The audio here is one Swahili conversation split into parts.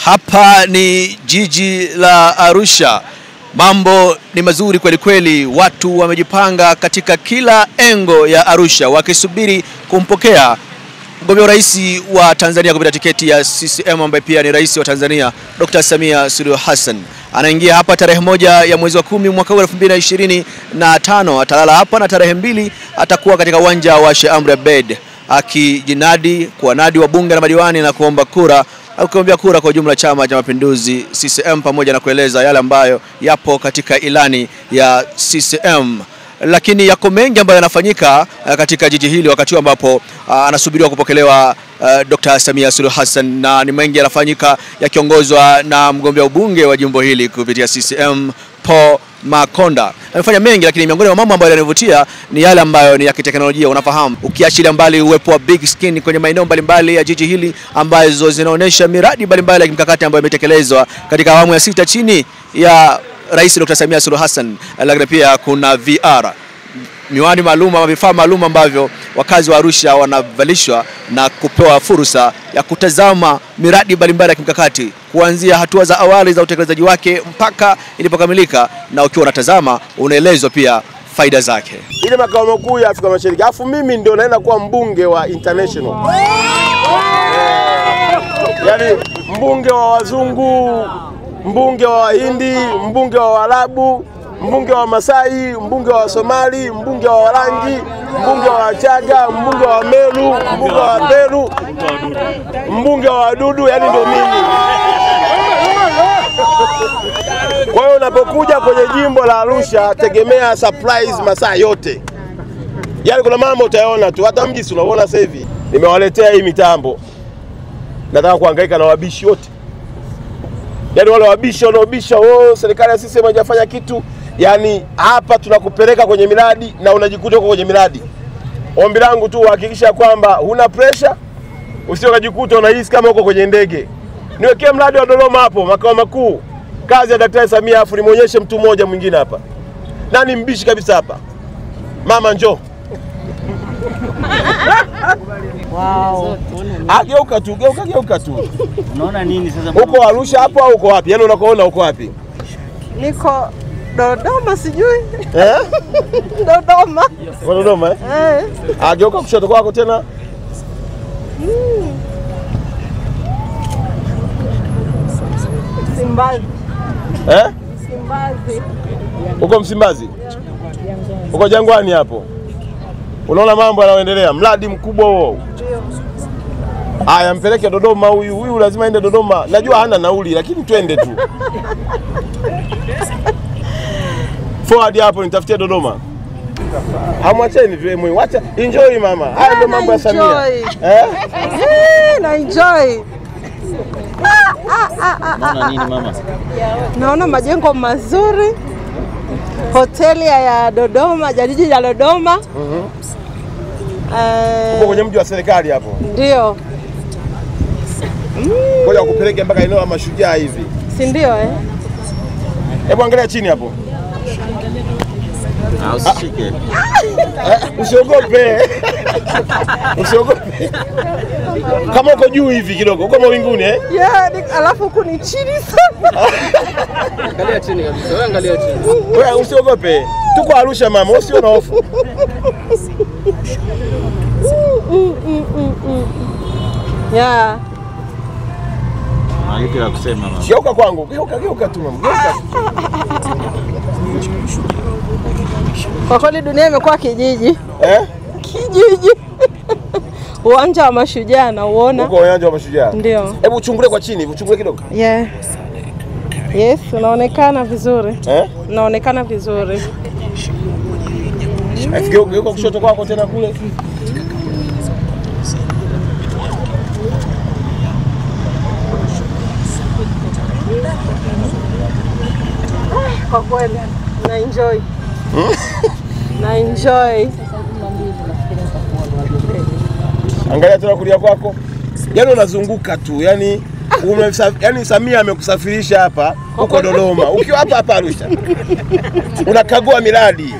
Hapa ni jiji la Arusha. Mambo ni mazuri kweli kweli. Watu wamejipanga katika kila engo ya Arusha wakisubiri kumpokea mgombea urais wa Tanzania kupitia tiketi ya CCM ambaye pia ni rais wa Tanzania, Dr. Samia Suluhu Hassan. Anaingia hapa tarehe 1 ya mwezi wa 10 mwaka 2025. Atalala hapa na tarehe 2 atakuwa katika uwanja wa Sheikh Amri Abeid akijinadi kuwanadi wabunge na madiwani na kuomba kura kuombea kura kwa jumla Chama cha Mapinduzi CCM, pamoja na kueleza yale ambayo yapo katika ilani ya CCM. Lakini yako mengi ambayo yanafanyika katika jiji hili wakati ambapo anasubiriwa kupokelewa Dr. Samia Suluhu Hassan, na ni mengi yanafanyika yakiongozwa na mgombea ubunge wa jimbo hili kupitia CCM Paul Makonda. Amefanya mengi, lakini miongoni mwa mambo ambayo yananivutia ni yale ambayo ni ya kiteknolojia. Unafahamu, ukiachilia mbali uwepo wa big screen kwenye maeneo mbalimbali ya jiji hili ambazo zinaonesha miradi mbalimbali ya kimkakati ambayo imetekelezwa katika awamu ya 6 chini ya Rais Dr. Samia Suluhu Hassan, lakini pia kuna VR, miwani maalum ama vifaa maalum ambavyo wakazi wa Arusha wanavalishwa na kupewa fursa ya kutazama miradi mbalimbali ya kimkakati kuanzia hatua za awali za utekelezaji wake mpaka ilipokamilika, na ukiwa unatazama unaelezwa pia faida zake. Ile makao makuu ya Afrika Mashariki. Alafu mimi ndio naenda kuwa mbunge wa international. Yaani mbunge wa wazungu, mbunge wa Wahindi, mbunge wa Waarabu, mbunge wa Masai, mbunge wa Somali, mbunge wa Warangi, mbunge wa Wachaga, mbunge wa Meru, mbunge wa Peru, mbunge wa wadudu, yani ndio mimi. Kwa hiyo unapokuja kwenye jimbo la Arusha tegemea surprise masaa yote. Yaani kuna mambo utayaona tu, hata mji unaona sasa hivi. Nimewaletea hii mitambo. Nataka kuhangaika na wabishi wote. Yaani wale wabishi wanaobisha, serikali ya CCM haijafanya kitu. Yaani hapa tunakupeleka kwenye miradi na unajikuta uko kwenye miradi. Ombi langu tu uhakikisha kwamba huna pressure, usijikuta unahisi kama uko kwenye ndege. Niwekee mradi wa Dodoma hapo makao makuu. Kazi ya Daktari Samia, afu nimuonyeshe mtu mmoja mwingine hapa. Nani mbishi kabisa hapa? Mama njoo. Wow. Geuka tu. Unaona nini sasa? Uko Arusha hapo au uko wapi? Yaani unakoona uko wapi? Niko Dodoma sijui. Dodoma Geuka kushoto kwako tena. Msimbazi. Msimbazi. Uko Msimbazi? Uko Jangwani hapo. Unaona mambo yanayoendelea, mradi mkubwa huo. Haya, mpeleke Dodoma huyu lazima aende Dodoma. Najua hana nauli lakini twende tu. Forward hapo nitafutie Dodoma. Hamwacheni tu mwe. Wacha enjoy mama. Haya ndio mambo ya Samia. Na enjoy. Unaona nini mama? Naona majengo mazuri. Hoteli ya Dodoma, jiji la Dodoma. Uko kwenye mji wa serikali hapo. Ndio. Ngoja kupeleke mpaka eneo la Mashujaa hivi. Si ndio Hebu angalia chini hapo. Usishike. Usiogope. Usiogope. Kama uko juu hivi kidogo, uko mawinguni alafu kuni chini sana. Angalia chini kabisa. Wewe angalia chini. Wewe usiogope. Tuko Arusha mama, usio na hofu. Yeah. Haipi la kusema mama. Geuka kwangu, geuka tu mama. Geuka. Kwa kweli dunia imekuwa kijiji. Kijiji. Uwanja wa Mashujaa na uona. Uko uwanja wa Mashujaa? Ndio. Hebu uchungulie kwa chini, uchungulie kidogo. Yeah. Yes, unaonekana vizuri. Unaonekana vizuri. Geuka kushoto kwako tena kule. Kwa kweli na enjoy. Na enjoy. Angalia tena kulia kwako. Yaani unazunguka tu. Yaani Samia amekusafirisha hapa huko Dodoma. Ukiwa hapa Arusha. Unakagua miradi.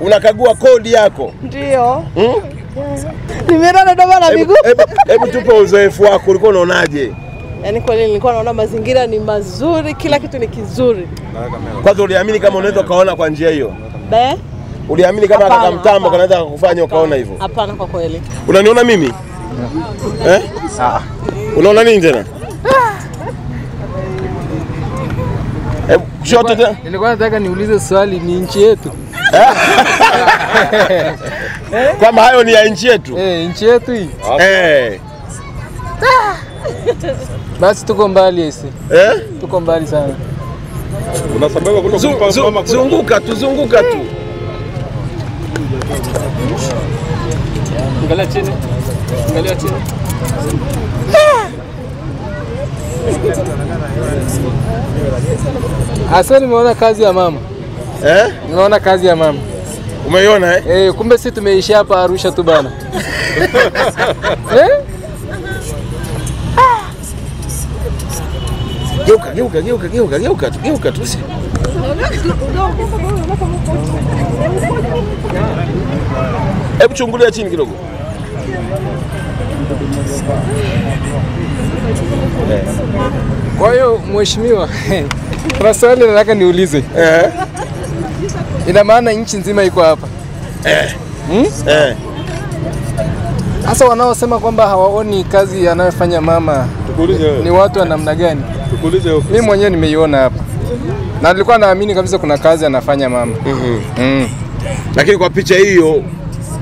Unakagua kodi yako. Ndio. Nimeenda Dodoma na miguu. Hebu tupe uzoefu wako, ulikuwa unaonaje? Yaani kweli nilikuwa naona mazingira ni mazuri, kila kitu ni kizuri. Kwanza uliamini kama unaweza kaona kwa njia hiyo? Uliamini kama kaka Mtambo kanaweza kukufanya ukaona hivyo? Hapana kwa kweli. Unaniona mimi? Unaona nini tena? Kushoto tena. Nilikuwa nataka niulize swali, ni nchi yetu? Kwamba hayo ni ya nchi yetu? Nchi yetu hii. Basi tuko mbali ese. Tuko mbali sana. Unasababu kutoka zunguka tu. Angalia chini. Asa nimeona kazi ya mama. Nimeona kazi ya mama. Umeiona kumbe sisi tumeisha hapa Arusha tu bana. Geuka tu. Hebu chungulia chini kidogo. Kwa hiyo mheshimiwa, kuna swali nataka niulize. Ina maana nchi nzima iko hapa? Sasa wanaosema kwamba hawaoni kazi anayofanya mama ni watu wa namna gani? Mimi mwenyewe nimeiona hapa. Na nilikuwa naamini kabisa kuna kazi anafanya mama. Lakini kwa picha hiyo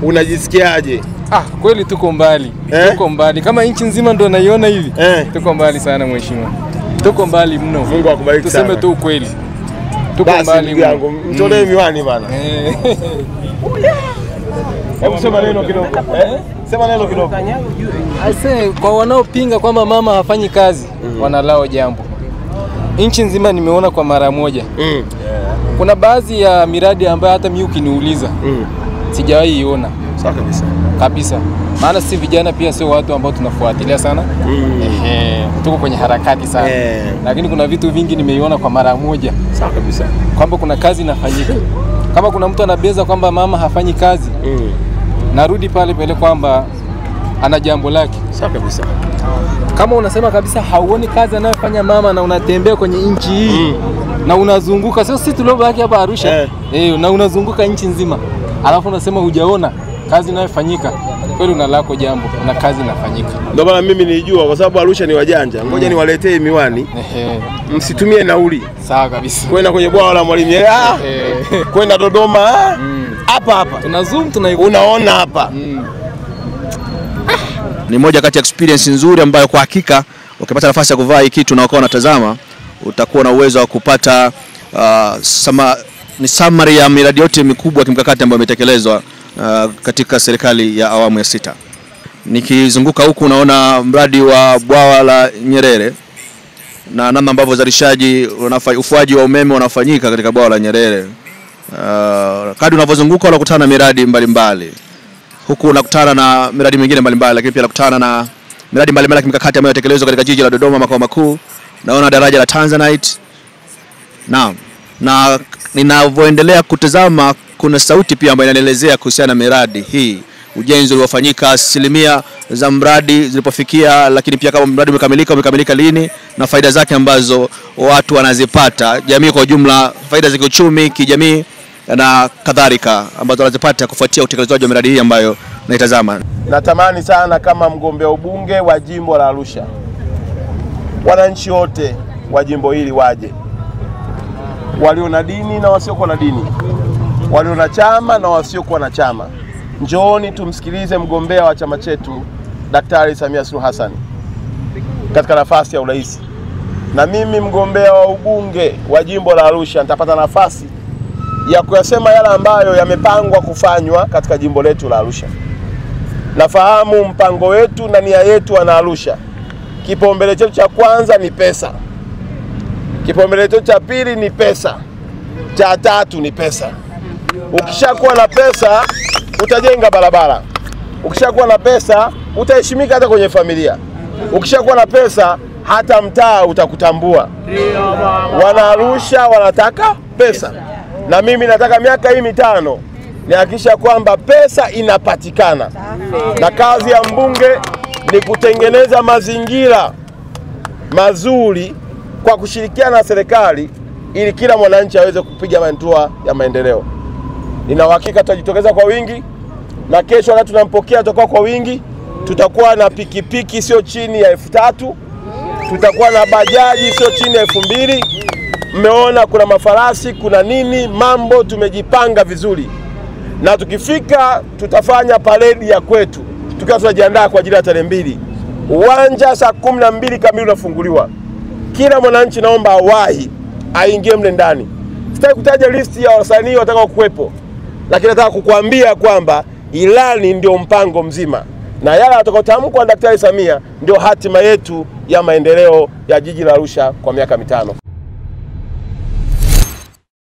unajisikiaje? Kweli tuko mbali. Tuko mbali. Kama nchi nzima ndio naiona hivi. Tuko mbali sana mheshimiwa. Tuko mbali mno. Mungu akubariki sana. Tuseme tu ukweli. Tuko mbali mno. Yangu mtolee miwani bana. Hebu sema neno kidogo. Sema neno kidogo. Aise, kwa wanaopinga kwamba mama hafanyi kazi, wanalao jambo. Nchi nzima nimeona kwa mara moja. Kuna baadhi ya miradi ambayo hata mimi ukiniuliza sijawahi iona. Sawa kabisa. Maana sisi vijana pia sio watu ambao tunafuatilia sana. Tuko kwenye harakati sana. Lakini kuna vitu vingi nimeiona kwa mara moja. Sawa kabisa. Kwamba kuna kazi inafanyika. Kama kuna mtu anabeza kwamba mama hafanyi kazi, narudi pale kwamba ana jambo lake. Sawa kabisa. Kama unasema kabisa hauoni kazi anayofanya mama na unatembea kwenye nchi hii na unazunguka, sio sisi tuliobaki hapa Arusha, na unazunguka nchi nzima, alafu unasema hujaona kazi inayofanyika, kweli unalako jambo, na kazi inafanyika. Ndio maana mimi nilijua, kwa sababu Arusha ni wajanja. Ngoja niwaletee miwani. Msitumie nauli. Sawa kabisa. Kwenda kwenye bwawa la Mwalimu Nyerere, kwenda Dodoma, hapa tuna zoom unaona hapa. Ni moja kati ya experience nzuri ambayo kwa hakika ukipata nafasi ya kuvaa hii kitu na ukawa unatazama, utakuwa na uwezo wa kupata ni summary ya miradi yote mikubwa kimkakati ambayo imetekelezwa katika serikali ya awamu ya 6. Nikizunguka huku unaona mradi wa bwawa la Nyerere na namna ambavyo uzalishaji ufuaji wa umeme unafanyika katika bwawa la Nyerere. Kadri unavyozunguka unakutana na miradi mbalimbali. Huku unakutana na miradi mingine mbalimbali, lakini pia unakutana na miradi mbalimbali kimkakati ambayo inatekelezwa katika jiji la Dodoma, makao makuu. Naona daraja la Tanzanite. Naam. Na ninavyoendelea kutazama kuna sauti pia ambayo inaelezea kuhusiana na miradi hii, ujenzi uliofanyika, asilimia za mradi zilipofikia, lakini pia kama mradi umekamilika lini na faida zake ambazo watu wanazipata, jamii kwa ujumla, faida za kiuchumi, kijamii na kadhalika ambazo wanazipata kufuatia utekelezaji wa miradi hii ambayo naitazama. Natamani sana kama mgombea ubunge wa jimbo la Arusha, wananchi wote wa jimbo hili waje, walio na dini na wasiokuwa na dini, walio na chama na wasiokuwa na chama. Njooni tumsikilize mgombea wa chama chetu Daktari Samia Suluhu Hassan katika nafasi ya urais. Na mimi mgombea wa ubunge wa jimbo la Arusha nitapata nafasi ya kuyasema yale ambayo yamepangwa kufanywa katika jimbo letu la Arusha. Nafahamu mpango wetu na nia yetu wana Arusha. Kipaumbele chetu cha kwanza ni pesa. Kipaumbele chetu cha pili ni pesa. Cha tatu ni pesa. Ukishakuwa na pesa utajenga barabara. Ukishakuwa na pesa utaheshimika hata kwenye familia. Ukishakuwa na pesa hata mtaa utakutambua. Wana Arusha wanataka pesa. Na mimi nataka miaka hii 5 nihakikisha kwamba pesa inapatikana. Na kazi ya mbunge ni kutengeneza mazingira mazuri kwa kushirikiana na serikali ili kila mwananchi aweze kupiga hatua ya maendeleo. Nina uhakika tutajitokeza kwa wingi, na kesho wakati tunampokea tutakuwa kwa wingi. Tutakuwa na pikipiki sio chini ya 3000, tutakuwa na bajaji sio chini ya 2000. Mmeona kuna mafarasi, kuna nini, mambo tumejipanga vizuri. Na tukifika tutafanya paredi ya kwetu tukiwa tunajiandaa kwa ajili ya tarehe 2. Uwanja saa 12 kamili unafunguliwa. Kila mwananchi naomba awahi aingie mle ndani. Sitaki kutaja listi ya wasanii watakao kuwepo, lakini nataka kukuambia kwamba ilani ndio mpango mzima, na yale atakayotamkwa na Daktari Samia ndio hatima yetu ya maendeleo ya jiji la Arusha kwa miaka 5.